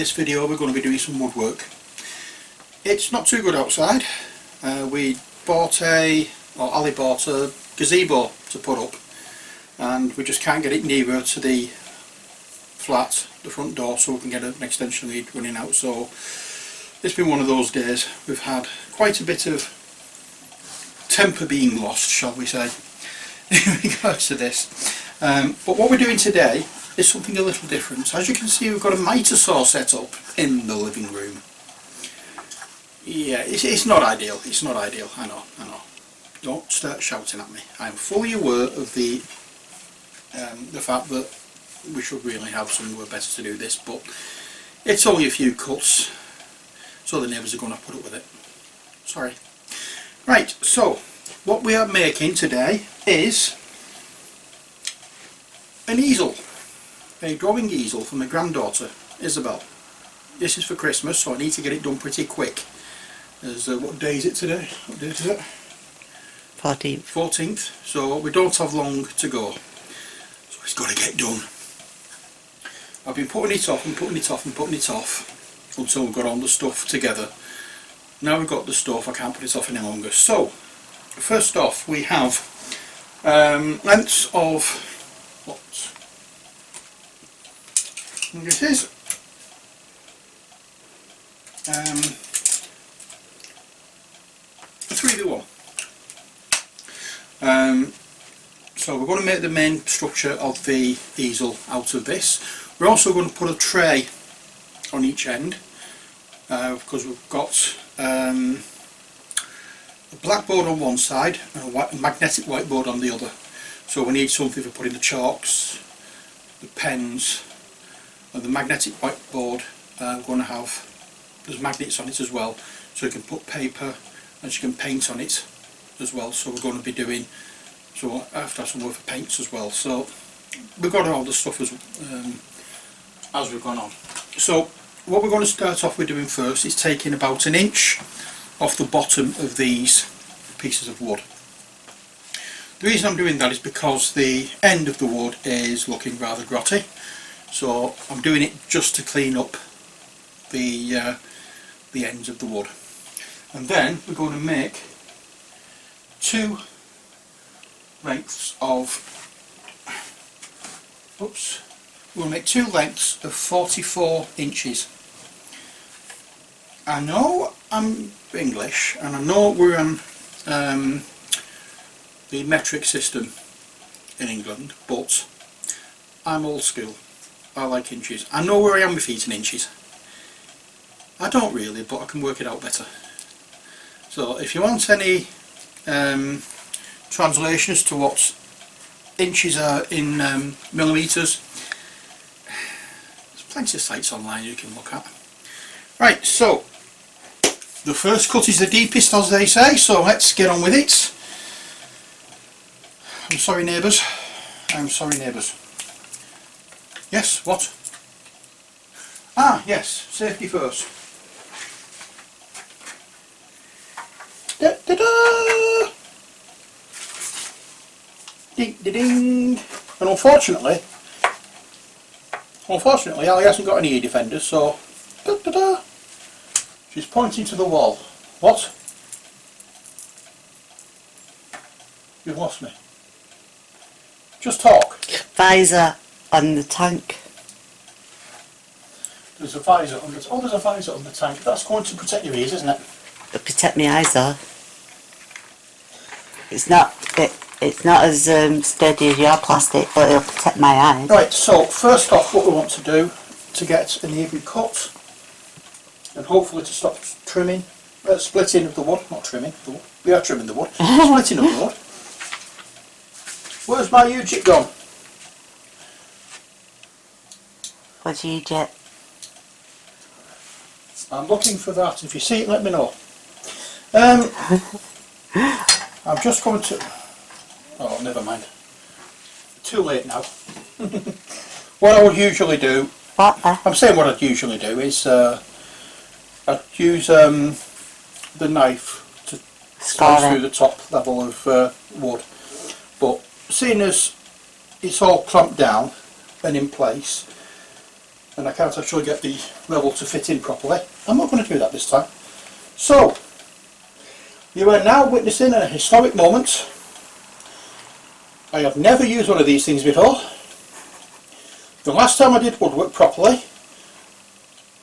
this video we're going to be doing some woodwork. It's not too good outside. Ali bought a gazebo to put up, and we just can't get it nearer to the flat, the front door, so we can get an extension lead running out. So it's been one of those days. We've had quite a bit of temper being lost, shall we say, in regards to this. But what we're doing today is something a little different. As you can see, we've got a miter saw set up in the living room. Yeah, it's not ideal. It's not ideal. I know. Don't start shouting at me. I'm fully aware of the fact that we should really have somewhere better to do this, but it's only a few cuts, so the neighbours are going to put up with it. Sorry. Right, so what we are making today is an easel, a drawing easel for my granddaughter Isabel. This is for Christmas, so I need to get it done pretty quick. As what day is it today? What date is it? 14th. 14th, so we don't have long to go, so it's got to get done. I've been putting it off and putting it off and putting it off until we've got all the stuff together. Now we've got the stuff, I can't put it off any longer. So first off, we have lengths of what? I think it is 3:1. So we're going to make the main structure of the easel out of this. We're also going to put a tray on each end, because we've got a blackboard on one side and a magnetic whiteboard on the other. So we need something for putting the chalks, the pens, and the magnetic whiteboard. We're going to have, there's magnets on it as well, so you can put paper and you can paint on it as well. So we're going to be doing, so I have to have some work for paints as well. So we've got all the stuff as we've gone on. So what we're going to start off with doing first is taking about 1 inch off the bottom of these pieces of wood. The reason I'm doing that is because the end of the wood is looking rather grotty, so I'm doing it just to clean up the ends of the wood. And then we're going to make 2 lengths of, we'll make 2 lengths of 44 inches. I know I'm English and I know we're on the metric system in England, but I'm old school. I like inches. I know where I am with feet and inches. I don't really, but I can work it out better. So if you want any translations to what inches are in millimetres, there's plenty of sites online you can look at. Right, so the first cut is the deepest, as they say, so let's get on with it. I'm sorry neighbours, I'm sorry neighbours. Yes, what? Ah, yes, safety first. Da, da, da. Ding, ding, ding. And unfortunately Ali hasn't got any ear defenders, so da, da, da. She's pointing to the wall. What? You've lost me. Just talk. Visor on the tank. There's a visor on the there's a visor on the tank. That's going to protect your ears, isn't it? It'll protect my eyes though. It's not as sturdy as your plastic, but it'll protect my eyes. Right, so first off, what we want to do to get an even cut, and hopefully to stop trimming, splitting of the wood, not trimming the wood. We are trimming the wood, splitting of the wood. Where's my U-jit gone? What's U-jit? I'm looking for that. If you see it, let me know. I'm just going to... Oh, never mind. Too late now. What I would usually do... What? I'm saying what I'd usually do is... I'd use the knife to slice through the top level of wood. But seeing as it's all clamped down and in place, and I can't actually get the level to fit in properly. I'm not going to do that this time. So, you are now witnessing a historic moment. I have never used one of these things before. The last time I did woodwork properly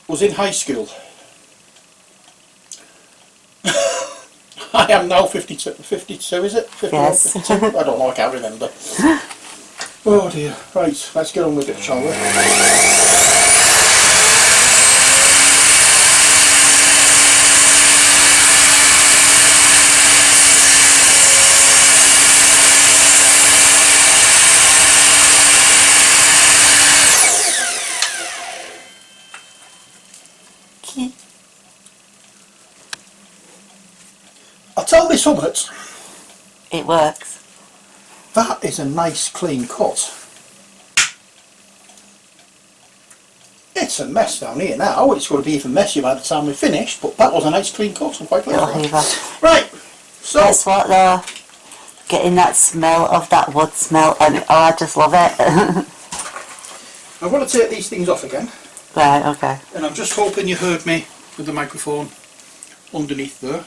was in high school. I am now 52, is it? 51, Yes. 52? I don't know, I can't remember. Oh dear. Right, let's get on with it, shall we? I'll tell you something. It works. That is a nice clean cut. It's a mess down here now. It's going to be even messier by the time we finish, but that was a nice clean cut. I'm quite pleased Little with hoover. that. Right, so Guess what though? Getting that smell of that wood smell, and oh, I just love it. I'm going to take these things off again, Right, okay. and I'm just hoping you heard me with the microphone underneath there,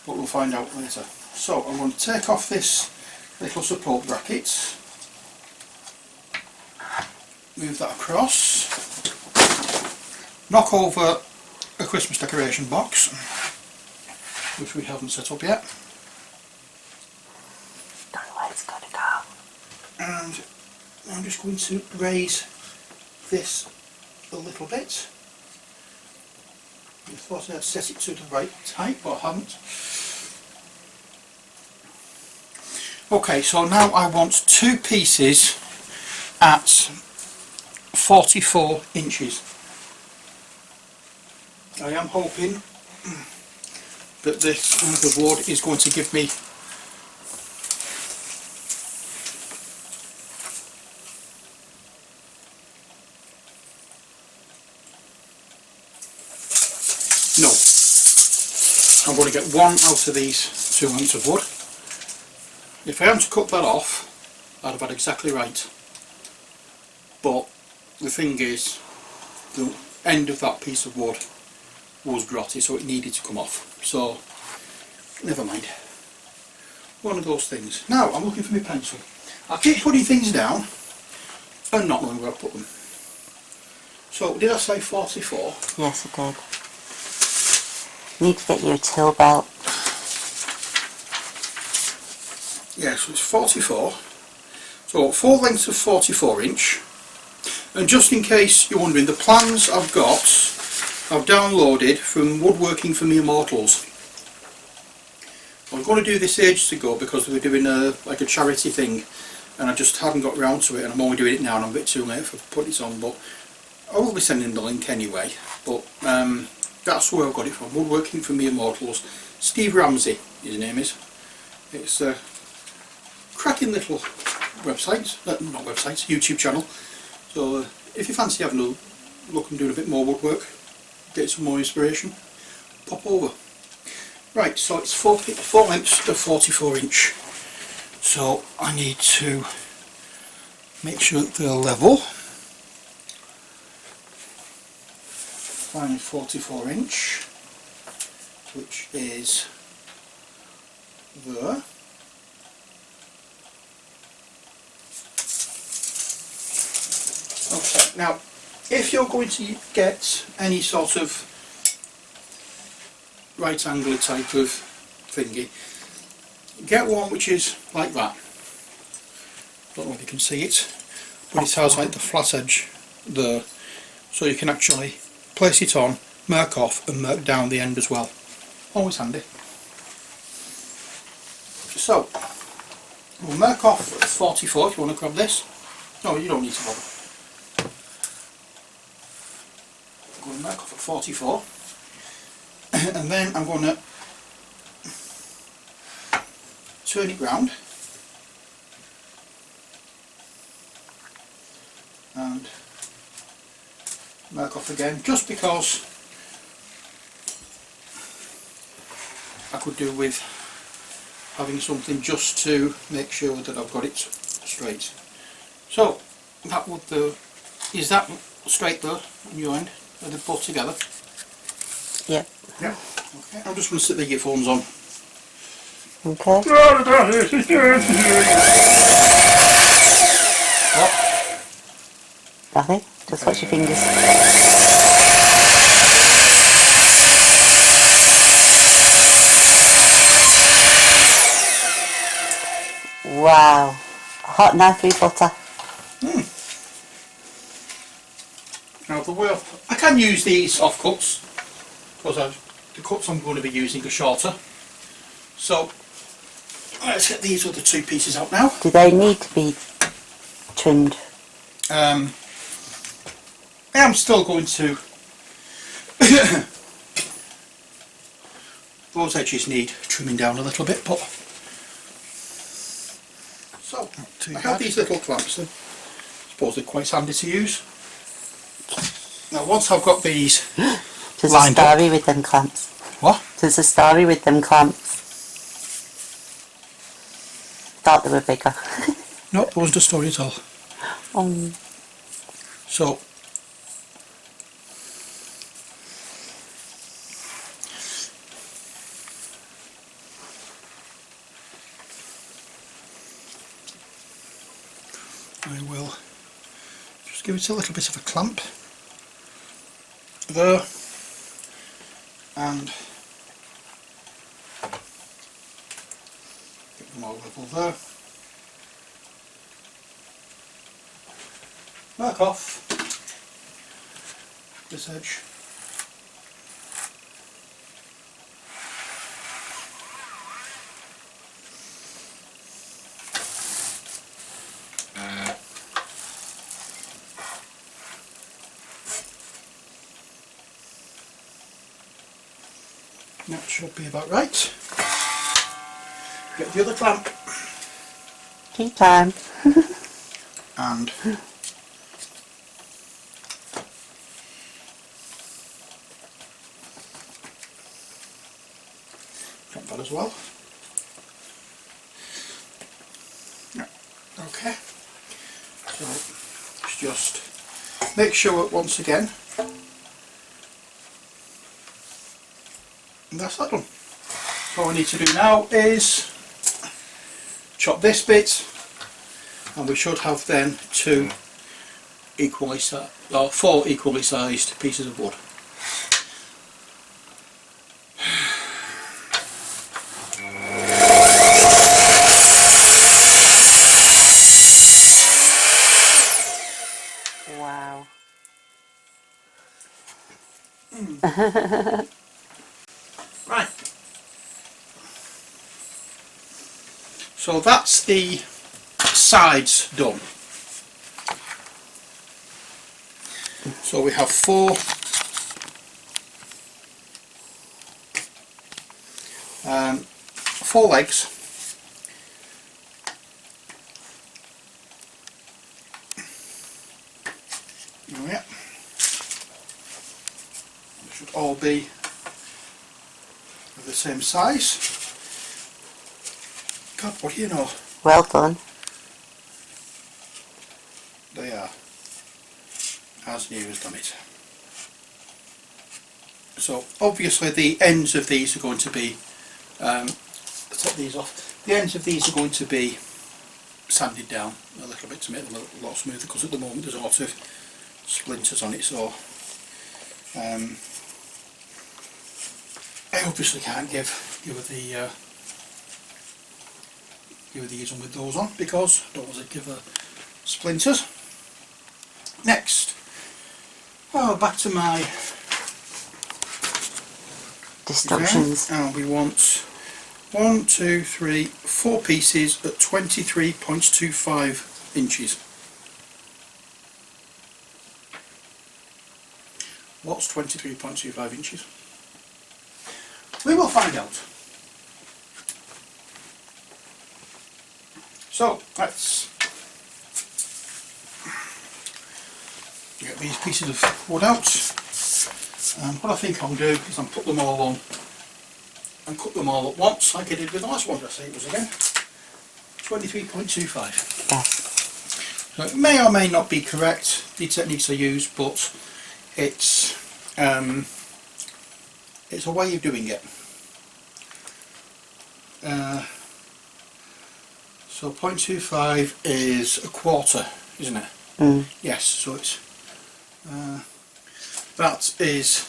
but we'll find out later. So I'm going to take off this little support bracket, move that across, knock over a Christmas decoration box, which we haven't set up yet, Don't know where it's going to go. and I'm just going to raise this a little bit. I thought I'd set it to the right height, but I haven't. Okay, so now I want two pieces at 44 inches. I am hoping that this hunk of wood is going to give me no. I'm going to get one out of these 2 hunks of wood. If I hadn't cut that off, I'd have had exactly right. But the thing is, the end of that piece of wood was grotty, so it needed to come off. So, never mind. One of those things. Now, I'm looking for my pencil. I keep putting things down and not knowing where I put them. So, did I say 44? Yes, I did. Need to get you a till belt. Yeah, so it's 44. So 4 lengths of 44 inch. And just in case you're wondering, the plans I've got, I've downloaded from Woodworking for Me Immortals. I was going to do this ages ago because we were doing like a charity thing, and I just hadn't got round to it, and I'm only doing it now and I'm a bit too late for putting it on, but I will be sending the link anyway. But that's where I've got it from, Woodworking for Me Immortals. Steve Ramsey, his name is. It's a cracking little website, not website, YouTube channel. So if you fancy having a look and doing a bit more woodwork, get some more inspiration, pop over. Right, so it's 4 lengths of 44 inch. So I need to make sure that they're level. Find 44 inch, which is there. Okay, now if you're going to get any sort of right angle type of thingy, get one which is like that. Don't know if you can see it, but it has like the flat edge there, so you can actually place it on, mark off and mark down the end as well. Always handy. So we'll mark off 44 if you want to grab this. No, you don't need to bother. I'm going to mark off at 44 and then I'm going to turn it round and mark off again, just because I could do with having something just to make sure that I've got it straight. So that would is that straight there on your end, are they both together? Yep. Yeah. Okay, I'm just going to stick the earphones on. Okay. What? Nothing. Just watch your fingers. Wow. Hot knife with butter. Now the way I can use these off cuts because the cuts I'm going to be using are shorter. So let's get these other two pieces out now. Do they need to be trimmed? I am still going to those edges need trimming down a little bit, but so I have these little clamps. I suppose they're quite handy to use. Now once I've got these There's a lined up, story with them clamps. what? There's a story with them clamps. Thought they were bigger. No, there wasn't a story at all. So I will just give it a little bit of a clamp there and get them all level there. Mark off this edge. That should be about right. Get the other clamp Tea time. and clamp that as well. Yeah. Okay. So let's just make sure once again and that's that done. So all we need to do now is chop this bit and we should have then two equally or four equally sized pieces of wood. Wow. Right. So that's the sides done. So we have four legs. Oh yeah. They should all be of the same size. God, what do you know? Well done. They are as new as done it. So obviously the ends of these are going to be, let's take these off, the ends of these are going to be sanded down a little bit to make them a lot smoother because at the moment there's a lot of splinters on it, so I obviously can't give her these on with those on because I don't want to give her splinters. Next, back to my Instructions. and we want 1, 2, 3, 4 pieces at 23.25 inches. What's 23.25 inches? We will find out. So let's get these pieces of wood out, and what I think I'll do is I'll put them all on and cut them all at once like I did with the last one. I say it was again 23.25. Yes. So it may or may not be correct, the techniques I use, but it's a way of doing it. So 0.25 is a quarter, isn't it? Mm. Yes, so it's that is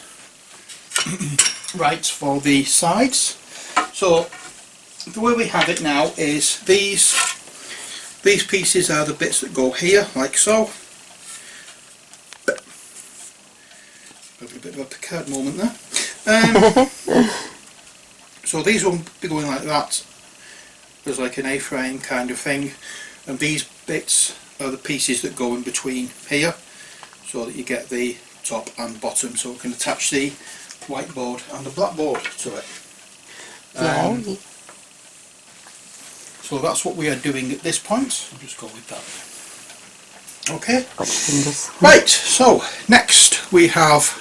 right for the sides. So the way we have it now is these pieces are the bits that go here, like so. A bit of a Picard moment there. So these will be going like that. There's like an A-frame kind of thing, and these bits are the pieces that go in between here, so that you get the top and bottom, so we can attach the whiteboard and the blackboard to it. Yay. So that's what we are doing at this point. I'll just go with that. Okay. Watch your fingers. Right, so next we have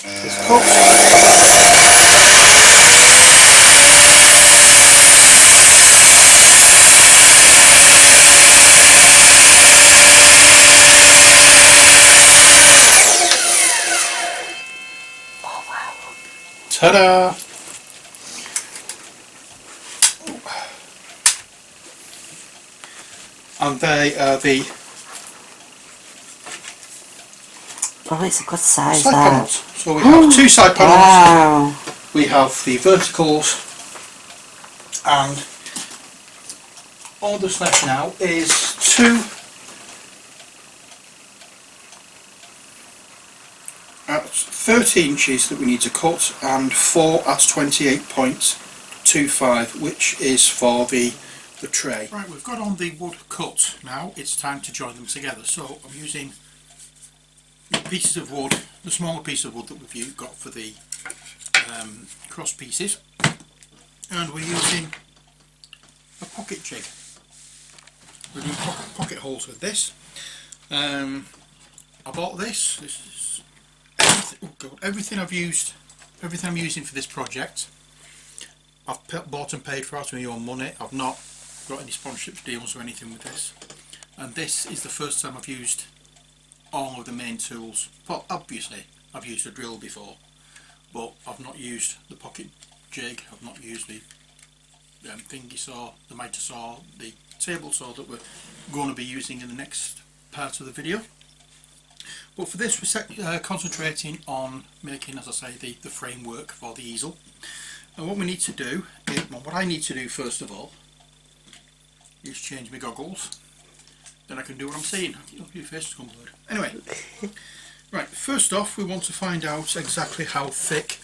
this cup. Oh wow. Ta-da! And they are the Oh, it's a good size side there. panels. So we have two side panels. Wow. We have the verticals, and all that's left now is two at 30 inches that we need to cut, and 4 at 28.25, which is for the tray. Right, we've got on the wood cut now. It's time to join them together. So I'm using pieces of wood, the smaller piece of wood that we've got for the cross pieces, and we're using a pocket jig. We're doing pocket holes with this. I bought this. This is everything I've used, everything I'm using for this project. I've bought and paid for out of my own money. I've not got any sponsorship deals or anything with this, and this is the first time I've used all of the main tools. Well, obviously I've used a drill before, but I've not used the pocket jig, I've not used the thingy saw, the miter saw, the table saw that we're going to be using in the next part of the video. But for this we're concentrating on making, as I say, the framework for the easel. And what we need to do, what I need to do first of all, is change my goggles. Then I can do what I'm saying. Your face has gone blurred. Anyway, right, first off we want to find out exactly how thick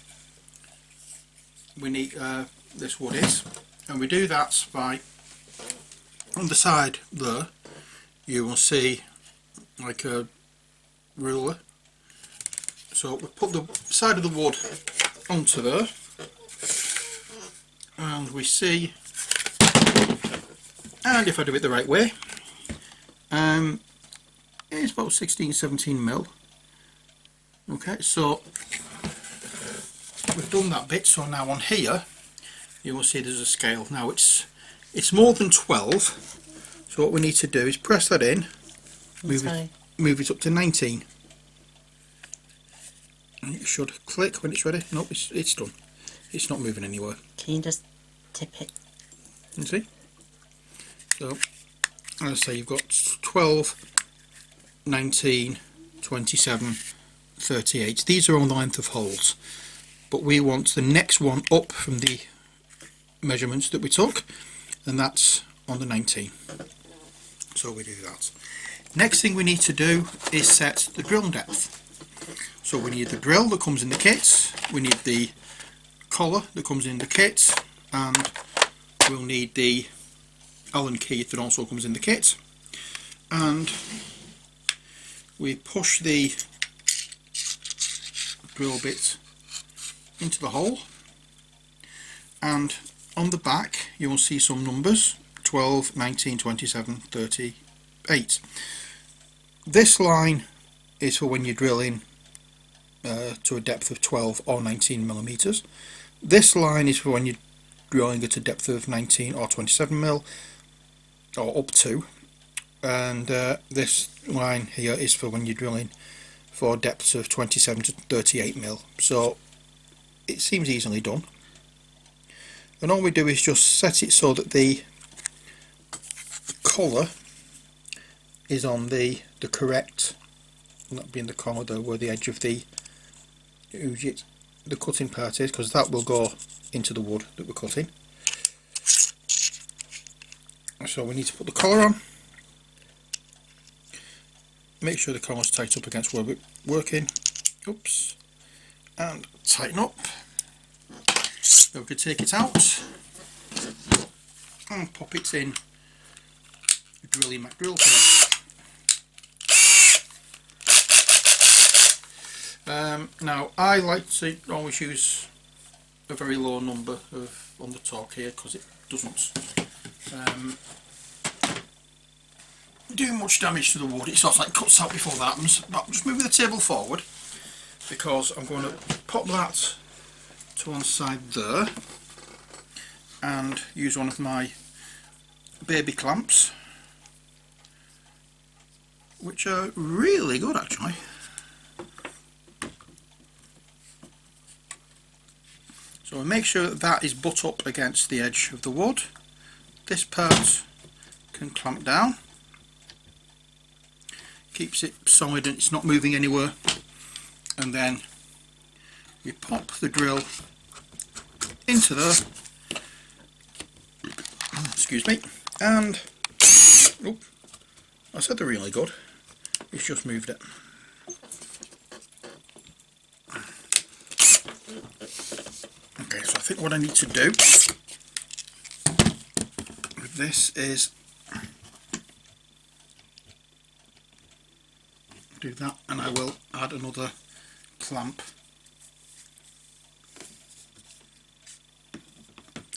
we need this wood is, and we do that by, on the side there you will see like a ruler. So we put the side of the wood onto there, and we see, and if I do it the right way, it's about 16-17 mil. Okay, so we've done that bit. So now on here you will see there's a scale. Now it's more than 12, so what we need to do is press that in, move it up to 19, and it should click when it's ready. Nope, it's done. It's not moving anywhere. Can you just tip it? You see? So as I say, you've got 12, 19, 27, 38. These are on the length of holes, but we want the next one up from the measurements that we took, and that's on the 19. So we do that. Next thing we need to do is set the drill depth. So we need the drill that comes in the kit, we need the collar that comes in the kit, and we'll need the Allen key that also comes in the kit. And we push the drill bit into the hole, and on the back you will see some numbers: 12, 19, 27, 38. This line is for when you're drilling to a depth of 12 or 19 millimeters. This line is for when you're drilling at a depth of 19 or 27 mil, or up to. and this line here is for when you're drilling for depths of 27 to 38 mil, so it seems easily done. And all we do is just set it so that the colour is on the correct, that being the corner there where the edge of the cutting part is, because that will go into the wood that we're cutting. So we need to put the collar on, make sure the collar's tight up against where we're working, oops, and tighten up. Then we can take it out and pop it in the drilling MacDrill here. Now I like to always use a very low number on the torque here, because it doesn't do much damage to the wood. It sort of like cuts out before that happens. But just moving the table forward, because I'm going to pop that to one side there and use one of my baby clamps, which are really good actually. So we make sure that that is butt up against the edge of the wood. This part can clamp down, keeps it solid and it's not moving anywhere, and then we pop the drill into there, excuse me, and oh, I said they're really good, it's just moved it. Okay, so I think what I need to do with this is do that, and I will add another clamp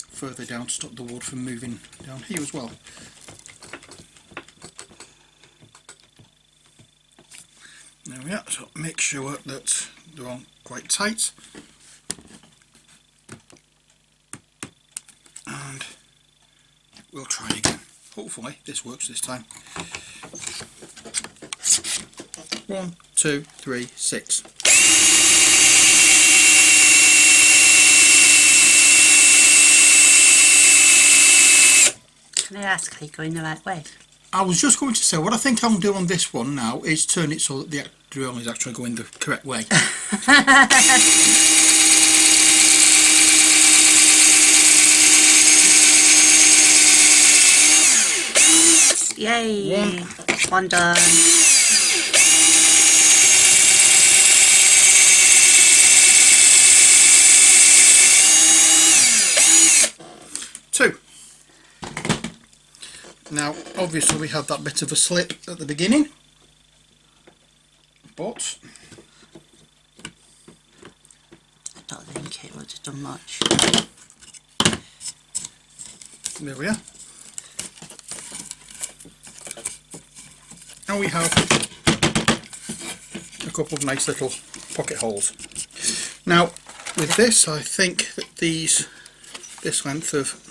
further down to stop the wood from moving down here as well. There we are, so make sure that they're on quite tight, and we'll try again. Hopefully this works this time. 1, 2, 3, 6. Can I ask, are you going the right way? I was just going to say, what I think I'll do on this one now is turn it so that the drill is actually going the correct way. Yay! One done. 2. Now obviously we had that bit of a slip at the beginning, but I don't think it would have done much. there we are. And we have a couple of nice little pocket holes. Now with this, I think that this length of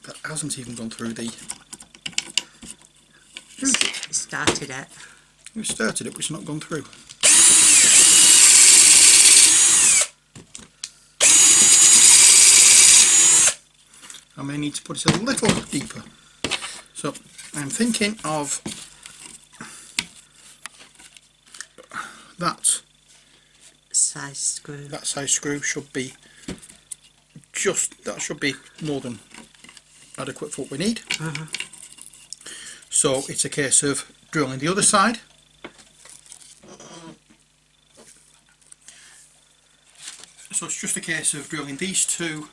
that hasn't even gone through the Started it. we started it, but it's not gone through. I may need to put it a little deeper. So I'm thinking of that Size screw. that size screw should be that should be more than adequate for what we need. So it's a case of drilling the other side, so it's just a case of drilling these two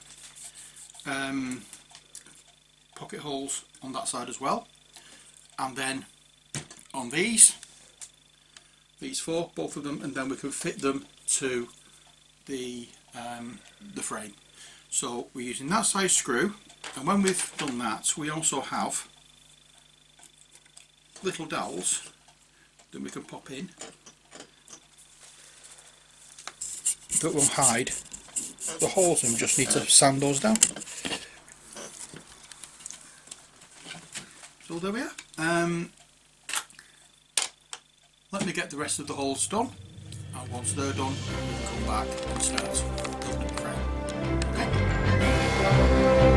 pocket holes on that side as well, and then on these 4, both of them, and then we can fit them to the frame. So we're using that size screw, and when we've done that, we also have little dowels that we can pop in that will hide the holes, and we just need to sand those down. So So there we are. Let me get the rest of the holes done, and once they're done, we'll come back and start building the frame. Okay?